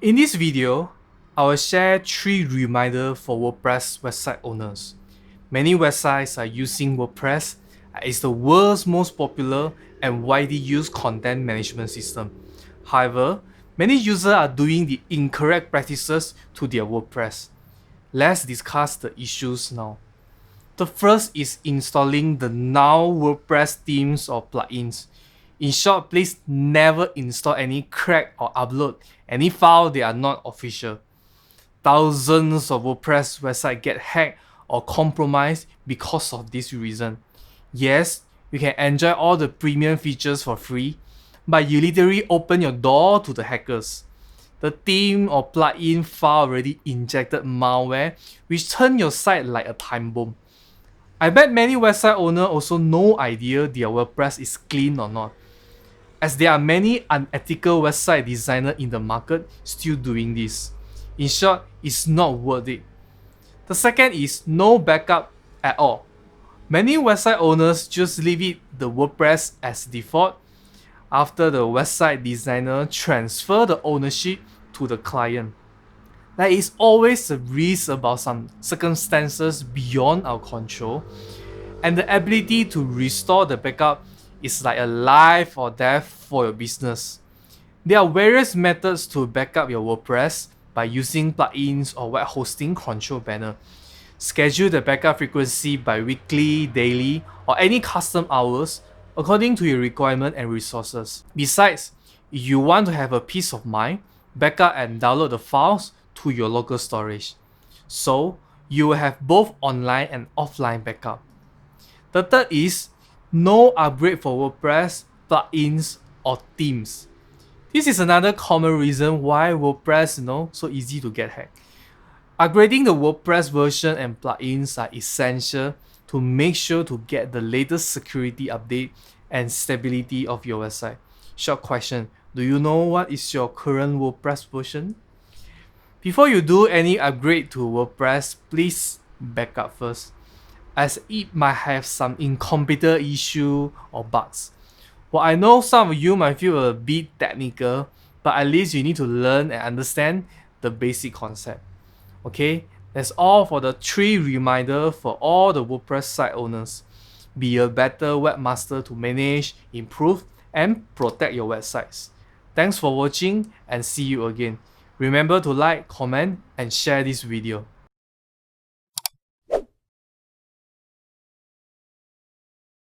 In this video, I will share 3 reminders for WordPress website owners. Many websites are using WordPress. It's the world's most popular and widely used content management system. However, many users are doing the incorrect practices to their WordPress. Let's discuss the issues now. The first is installing the nulled WordPress themes or plugins. In short, please never install any crack or upload any file that are not official. Thousands of WordPress websites get hacked or compromised because of this reason. Yes, you can enjoy all the premium features for free, but you literally open your door to the hackers. The theme or plugin file already injected malware, which turn your site like a time bomb. I bet many website owners also no idea their WordPress is clean or not, as there are many unethical website designers in the market still doing this. In short, it's not worth it. The second is no backup at all. Many website owners just leave the WordPress as default after the website designer transfer the ownership to the client. There is always a risk about some circumstances beyond our control, and the ability to restore the backup is like a life or death for your business. There are various methods to backup your WordPress by using plugins or web hosting control panel. Schedule the backup frequency by weekly, daily, or any custom hours according to your requirement and resources. Besides, if you want to have a peace of mind, backup and download the files to your local storage. So you will have both online and offline backup. The third is no upgrade for WordPress, plugins, or themes. This is another common reason why WordPress so easy to get hacked. Upgrading the WordPress version and plugins are essential to make sure to get the latest security update and stability of your website. Short question, do you know what is your current WordPress version? Before you do any upgrade to WordPress, please back up first, as it might have some incompetent issue or bugs. Well, I know some of you might feel a bit technical, but at least you need to learn and understand the basic concept. Okay, that's all for the 3 reminders for all the WordPress site owners. Be a better webmaster to manage, improve, and protect your websites. Thanks for watching and see you again. Remember to like, comment, and share this video.